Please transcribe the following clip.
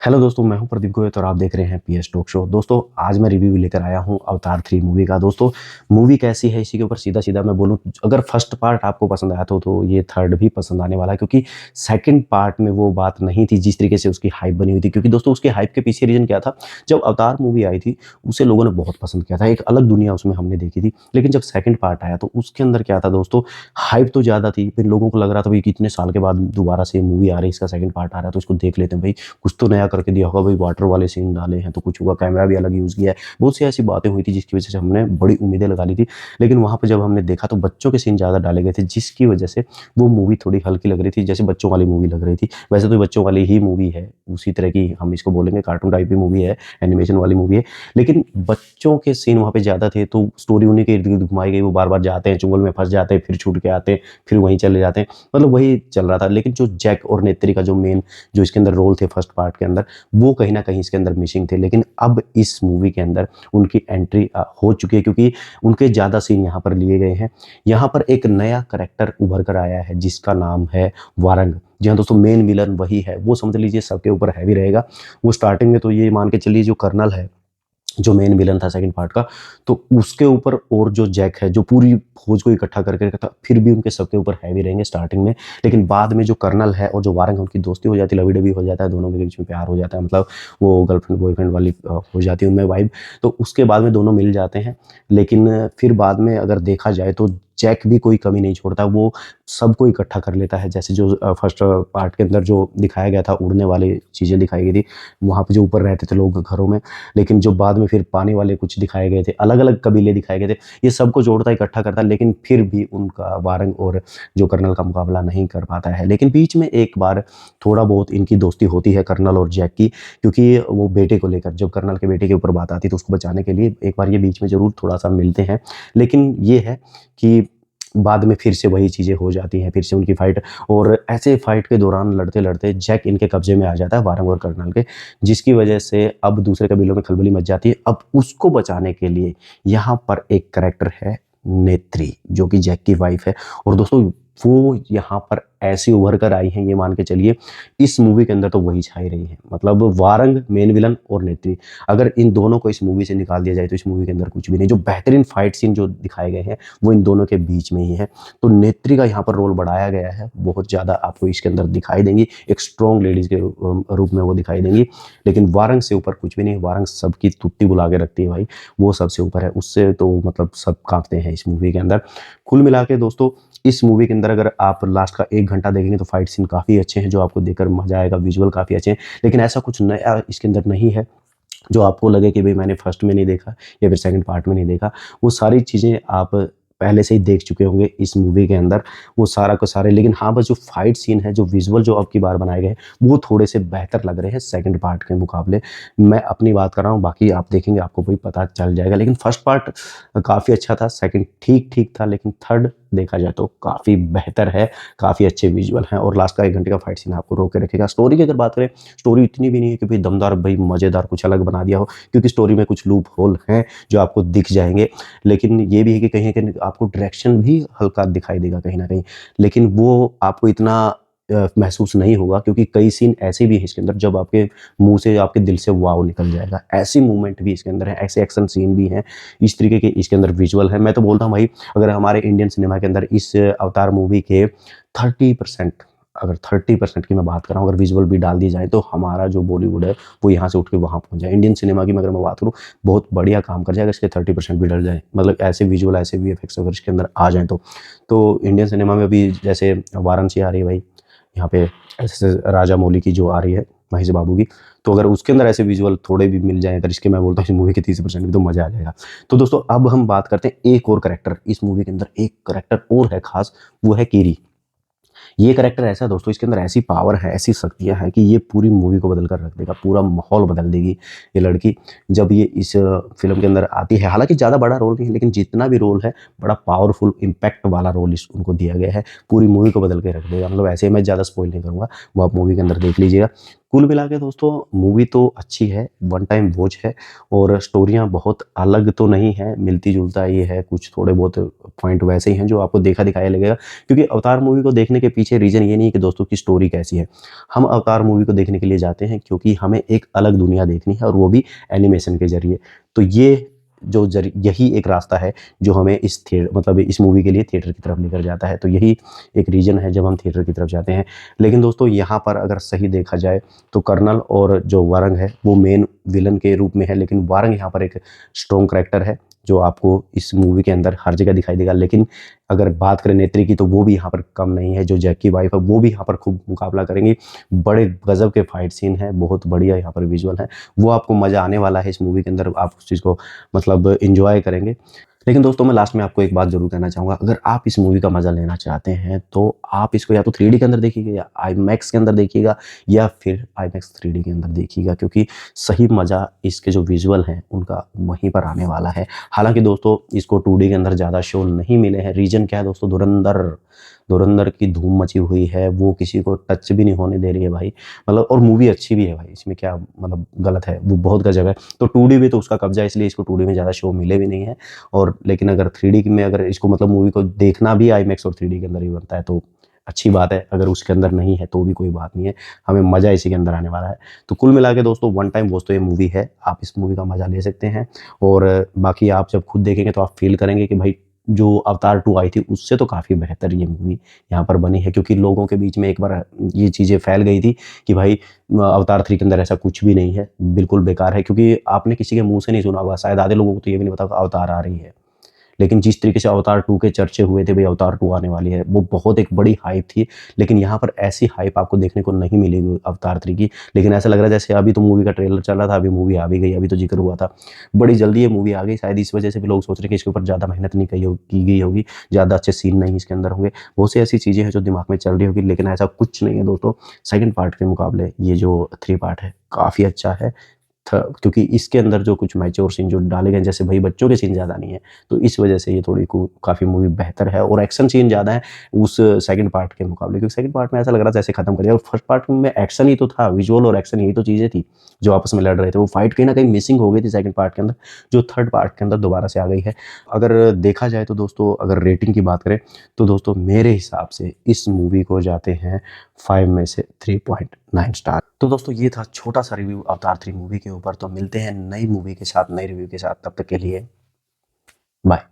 Hello दोस्तों, मैं हूं प्रदीप गोयत और आप देख रहे हैं पीएस टॉक शो। दोस्तों, आज मैं रिव्यू लेकर आया हूं अवतार 3 मूवी का। दोस्तों, मूवी कैसी है इसी के ऊपर सीधा-सीधा मैं बोलूं, अगर फर्स्ट पार्ट आपको पसंद आया तो ये थर्ड भी पसंद आने वाला है, क्योंकि सेकंड पार्ट में वो बात नहीं थी जिस तरीके से उसकी हाइप बनी हुई थी। क्योंकि दोस्तों, उसके हाइप के पीछे रीज़न क्या था, जब अवतार मूवी आई थी, उसे लोगों ने बहुत पसंद किया था। एक अलग दुनिया उसमें हमने देखी थी। लेकिन जब सेकंड पार्ट आया तो उसके अंदर क्या था दोस्तों, हाइप तो ज़्यादा थी। फिर लोगों को लग रहा था भाई कितने साल के बाद दोबारा से मूवी आ रही है, इसका सेकंड पार्ट आ रहा है तो इसको देख लेते हैं भाई, कुछ तो नया करके दिया होगा भाई, वाटर वाले सीन डाले हैं तो कुछ हुआ, कैमरा भी अलग यूज़ किया है। बहुत सी ऐसी बातें हुई थी जिसकी वजह से हमने बड़ी उम्मीदें लगा ली थी। लेकिन वहाँ पे जब हमने देखा तो बच्चों के सीन ज़्यादा डाले गए थे, जिसकी वजह से वो मूवी थोड़ी हल्की लग रही थी, जैसे बच्चों वाली मूवी लग रही थी। वैसे तो ये बच्चों वाली ही मूवी है, उसी तरह की हम इसको बोलेंगे, कार्टून टाइप की मूवी है, एनिमेशन वाली मूवी है। लेकिन बच्चों के सीन वहाँ पे ज़्यादा थे तो स्टोरी उन्हीं के इर्द-गिर्द घुमाई गई। वो बार-बार जाते हैं, चुंगल में फँस जाते हैं, फिर छूट के आते हैं, फिर वहीं चले जाते हैं। मतलब वही चल रहा था। लेकिन जो जैक और नेत्री का जो मेन जो इसके अंदर रोल थे फर्स्ट पार्ट के अंदर, वो कहीं न कहीं इसके अंदर मिसिंग थे। लेकिन अब इस मूवी के अंदर उनकी एंट्री हो चुकी है, क्योंकि उनके ज़्यादा सीन यहाँ पर लिए गए हैं। यहाँ पर एक नया करैक्टर उभर कर आया है जिसका नाम है वारंग। जी हाँ दोस्तों, मेन विलन वही है। वो समझ लीजिए सबके ऊपर हैवी रहेगा। वो स्टार्टिंग में तो ये मान के चलिए, जो कर्नल है, जो मेन विलन था सेकंड पार्ट का, तो उसके ऊपर, और जो जैक है जो पूरी फौज को इकट्ठा करके रखा था, फिर भी उनके सबके ऊपर हैवी रहेंगे स्टार्टिंग में। लेकिन बाद में जो कर्नल है और जो वारंग है, उनकी दोस्ती हो जाती है, लवी-डवी हो जाता है, दोनों के बीच में प्यार हो जाता है, मतलब वो गर्लफ्रेंड बॉयफ्रेंड वाली हो जाती है उनमें वाइब। तो उसके बाद में दोनों मिल जाते हैं। लेकिन फिर बाद में अगर देखा जाए तो जैक भी कोई कमी नहीं छोड़ता, वो सबको इकट्ठा कर लेता है। जैसे जो फर्स्ट पार्ट के अंदर जो दिखाया गया था, उड़ने वाली चीज़ें दिखाई गई थी, वहाँ पे जो ऊपर रहते थे लोग घरों में। लेकिन जो बाद में फिर पानी वाले कुछ दिखाए गए थे, अलग-अलग कबीले दिखाए गए थे, ये सबको जोड़ता, इकट्ठा करता, लेकिन फिर भी उनका वारंग और जो कर्नल का मुकाबला नहीं कर पाता है। लेकिन बीच में एक बार थोड़ा बहुत इनकी दोस्ती होती है कर्नल और जैक की, क्योंकि वो बेटे को लेकर, जब कर्नल के बेटे के ऊपर बात आती है तो उसको बचाने के लिए एक बार ये बीच में ज़रूर थोड़ा-सा मिलते हैं। लेकिन ये है कि बाद में फिर से वही चीज़ें हो जाती हैं, फिर से उनकी फाइट, और ऐसे फाइट के दौरान लड़ते-लड़ते जैक इनके कब्ज़े में आ जाता है, वारंग और कर्नल के, जिसकी वजह से अब दूसरे कबीलों में खलबली मच जाती है। अब उसको बचाने के लिए यहाँ पर एक करैक्टर है नेत्री, जो कि जैक की वाइफ़ है। और दोस्तों, वो यहाँ पर ऐसी उभर कर आई हैं, ये मान के चलिए, इस मूवी के अंदर तो वही छाई रही हैं। मतलब वारंग मेन विलन और नेत्री, अगर इन दोनों को इस मूवी से निकाल दिया जाए तो इस मूवी के अंदर कुछ भी नहीं। जो बेहतरीन फाइट सीन जो दिखाए गए हैं, वो इन दोनों के बीच में ही है। तो नेत्री का यहाँ पर रोल बढ़ाया गया है, बहुत ज़्यादा आपको इसके अंदर दिखाई देंगी, एक स्ट्रॉन्ग लेडीज़ के रूप में वो दिखाई देंगी। लेकिन वारंग से ऊपर कुछ भी नहीं। वारंग सबकी तुत्ती बुला के रखती है भाई, वो सबसे ऊपर है। उससे तो मतलब सब काँपते हैं इस मूवी के अंदर। कुल मिला के दोस्तों, इस मूवी के अंदर अगर आप लास्ट का 1 घंटा देखेंगे तो फाइट सीन काफ़ी अच्छे हैं, जो आपको देखकर मज़ा आएगा, विजुअल काफ़ी अच्छे हैं। लेकिन ऐसा कुछ नया इसके अंदर नहीं है, जो आपको लगे कि भई मैंने फर्स्ट में नहीं देखा या फिर सेकंड पार्ट में नहीं देखा। वो सारी चीज़ें आप पहले से ही देख चुके होंगे इस मूवी के अंदर, वो सारा का सारे। लेकिन हाँ, बस जो फाइट सीन है, जो विजुअल जो अब की बार बनाए गए हैं, वो थोड़े-से बेहतर लग रहे हैं सेकंड पार्ट के मुकाबले। मैं अपनी बात कर रहा हूँ, बाकी आप देखेंगे आपको भी पता चल जाएगा। लेकिन फर्स्ट पार्ट काफ़ी अच्छा था, सेकंड ठीक-ठीक था, लेकिन थर्ड देखा जाए तो काफ़ी बेहतर है, काफ़ी अच्छे विजुअल हैं, और लास्ट का 1 घंटे का फाइट सीन आपको रोक के रखेगा। स्टोरी की अगर बात करें, स्टोरी इतनी भी नहीं है कि भई दमदार, भई मज़ेदार कुछ अलग बना दिया हो, क्योंकि स्टोरी में कुछ लूप होल हैं जो आपको दिख जाएँगे। लेकिन ये भी है कि कहीं न कहीं आपको डायरेक्शन भी हल्का दिखाई देगा कहीं न कहीं। लेकिन वो आपको इतना महसूस नहीं होगा, क्योंकि कई सीन ऐसे भी हैं इसके अंदर जब आपके मुँह से, आपके दिल से वॉव निकल जाएगा। ऐसी मूवमेंट भी इसके अंदर है, ऐसे एक्शन सीन भी हैं, इस तरीके के इसके अंदर विजुअल है। मैं तो बोलता हूँ भाई, अगर हमारे इंडियन सिनेमा के अंदर इस अवतार मूवी के 30%, अगर 30% की मैं बात कर रहा हूँ, अगर विजुअल भी डाल दिए जाएँ, तो हमारा जो बॉलीवुड है वो यहाँ से उठ के वहाँ पहुँच जाए। इंडियन सिनेमा की अगर मैं बात करूँ, बहुत बढ़िया काम कर जाएगा इसके 30% भी डल जाए। मतलब ऐसे विजुअल, ऐसे वीएफएक्स अगर इसके अंदर आ जाएँ तो इंडियन सिनेमा में अभी जैसे वाराणसी आ रही है भाई, यहाँ पे ऐसे राजा मौली की जो आ रही है, महेश बाबू की, तो अगर उसके अंदर ऐसे विजुअल थोड़े भी मिल जाएँ अगर इसके, मैं बोलता हूँ इस मूवी के 30% भी, तो मज़ा आ जाएगा। तो दोस्तों, अब हम बात करते हैं एक और करैक्टर, इस मूवी के अंदर एक करैक्टर और है ख़ास, वो है कीरी। ये करैक्टर ऐसा है दोस्तों, इसके अंदर ऐसी पावर है, ऐसी शक्तियाँ हैं कि ये पूरी मूवी को बदल कर रख देगा, पूरा माहौल बदल देगी ये लड़की, जब ये इस फ़िल्म के अंदर आती है। हालाँकि ज़्यादा बड़ा रोल नहीं है, लेकिन जितना भी रोल है, बड़ा पावरफुल इम्पैक्ट वाला रोल इस उनको दिया गया है, पूरी मूवी को बदल के रख देगा। मतलब ऐसे मैं ज़्यादा स्पॉइल नहीं करूँगा, वो आप मूवी के अंदर देख लीजिएगा। कुल मिला के दोस्तों मूवी तो अच्छी है, वन टाइम वॉच है और स्टोरियाँ बहुत अलग तो नहीं है, मिलती-जुलता ही है, कुछ थोड़े बहुत पॉइंट वैसे ही हैं जो आपको देखा-दिखाया लगेगा। क्योंकि अवतार मूवी को देखने के पीछे रीज़न ये नहीं है कि दोस्तों कि स्टोरी कैसी है। हम अवतार मूवी को देखने के लिए जाते हैं क्योंकि हमें एक अलग दुनिया देखनी है और वो भी एनिमेशन के ज़रिए। तो ये जो जरि यही एक रास्ता है जो हमें इस मतलब इस मूवी के लिए थिएटर की तरफ लेकर जाता है। तो यही एक रीज़न है जब हम थिएटर की तरफ जाते हैं। लेकिन दोस्तों यहाँ पर अगर सही देखा जाए तो कर्नल और जो वारंग है वो मेन विलन के रूप में है, लेकिन वारंग यहाँ पर एक स्ट्रॉन्ग कैरेक्टर है जो आपको इस मूवी के अंदर हर जगह दिखाई देगा। लेकिन अगर बात करें नेत्री की तो वो भी यहाँ पर कम नहीं है, जो जैक की वाइफ है वो भी यहाँ पर खूब मुकाबला करेंगी। बड़े गज़ब के फाइट सीन हैं, बहुत बढ़िया यहाँ पर विजुअल है। वो आपको मज़ा आने वाला है इस मूवी के अंदर, आप उस चीज़ को मतलब एन्जॉय करेंगे। लेकिन दोस्तों मैं लास्ट में आपको एक बात ज़रूर कहना चाहूँगा, अगर आप इस मूवी का मज़ा लेना चाहते हैं तो आप इसको या तो 3D के अंदर देखिएगा या आईमैक्स के अंदर देखिएगा या फिर आईमैक्स 3D के अंदर देखिएगा, क्योंकि सही मज़ा इसके जो विजुअल हैं उनका वहीं पर आने वाला है। हालाँकि दोस्तों इसको 2D के अंदर ज़्यादा शो नहीं मिले हैं, रीज़न क्या है दोस्तों, धुरंधर, धुरंधर की धूम मची हुई है, वो किसी को टच भी नहीं होने दे रही है भाई। मतलब और मूवी अच्छी भी है भाई, इसमें क्या मतलब गलत है, वो बहुत गज़ब है। तो 2D भी तो उसका कब्ज़ा है, इसलिए इसको 2D में ज़्यादा शो मिले भी नहीं है। और लेकिन अगर 3D में अगर इसको मतलब मूवी को देखना भी आईमैक्स और 3D के अंदर ही बनता है तो अच्छी बात है, अगर उसके अंदर नहीं है तो भी कोई बात नहीं है, हमें मज़ा इसी के अंदर आने वाला है। तो कुल मिला के दोस्तों वन टाइम वॉच तो ये मूवी है, आप इस मूवी का मज़ा ले सकते हैं और बाकी आप जब खुद देखेंगे तो आप फ़ील करेंगे कि भाई जो अवतार 2 आई थी उससे तो काफ़ी बेहतर ये मूवी यहाँ पर बनी है, क्योंकि लोगों के बीच में एक बार ये चीज़ें फैल गई थी कि भाई अवतार 3 के अंदर ऐसा कुछ भी नहीं है, बिल्कुल बेकार है, क्योंकि आपने किसी के मुँह से नहीं सुना होगा, शायद आधे लोगों को तो ये भी नहीं पता होगा अवतार आ रही है। लेकिन जिस तरीके से अवतार 2 के चर्चे हुए थे, भई अवतार 2 आने वाली है, वो बहुत एक बड़ी हाइप थी। लेकिन यहाँ पर ऐसी हाइप आपको देखने को नहीं मिलेगी अवतार 3 की। लेकिन ऐसा लग रहा है जैसे अभी तो मूवी का ट्रेलर चल रहा था, अभी मूवी आ भी गई, अभी तो ज़िक्र हुआ था। बड़ी जल्दी ये मूवी आ गई, शायद इस वजह से भी लोग सोच रहे हैं कि इसके ऊपर ज़्यादा मेहनत नहीं की गई होगी, ज़्यादा अच्छे सीन नहीं इसके अंदर होंगे। बहुत सी ऐसी चीज़ें हैं जो दिमाग में चल रही होगी, लेकिन ऐसा कुछ नहीं है दोस्तों। सेकंड पार्ट के मुकाबले ये जो 3 पार्ट है, काफ़ी अच्छा है। क्योंकि इसके अंदर जो कुछ मैच्योर सीन जो डाले गए, जैसे भाई बच्चों के सीन ज़्यादा नहीं है, तो इस वजह से ये थोड़ी काफ़ी मूवी बेहतर है और एक्शन सीन ज़्यादा है उस सेकंड पार्ट के मुकाबले, क्योंकि सेकंड पार्ट में ऐसा लग रहा था जैसे खत्म कर दिया, और फर्स्ट पार्ट में एक्शन ही तो था, विजुअल और एक्शन यही तो चीज़ें थी जो आपस में लड़ रहे थे। वो फाइट कहीं ना कहीं मिसिंग हो गई थी सेकंड पार्ट के अंदर, जो थर्ड पार्ट के अंदर दोबारा से आ गई है। अगर देखा जाए तो दोस्तों, अगर रेटिंग की बात करें तो दोस्तों मेरे हिसाब से इस मूवी को जाते हैं 5 में से 3.9 स्टार। तो दोस्तों ये था छोटा सा रिव्यू अवतार 3 मूवी के ऊपर। तो मिलते हैं नई मूवी के साथ, नई रिव्यू के साथ, तब तक के लिए बाय।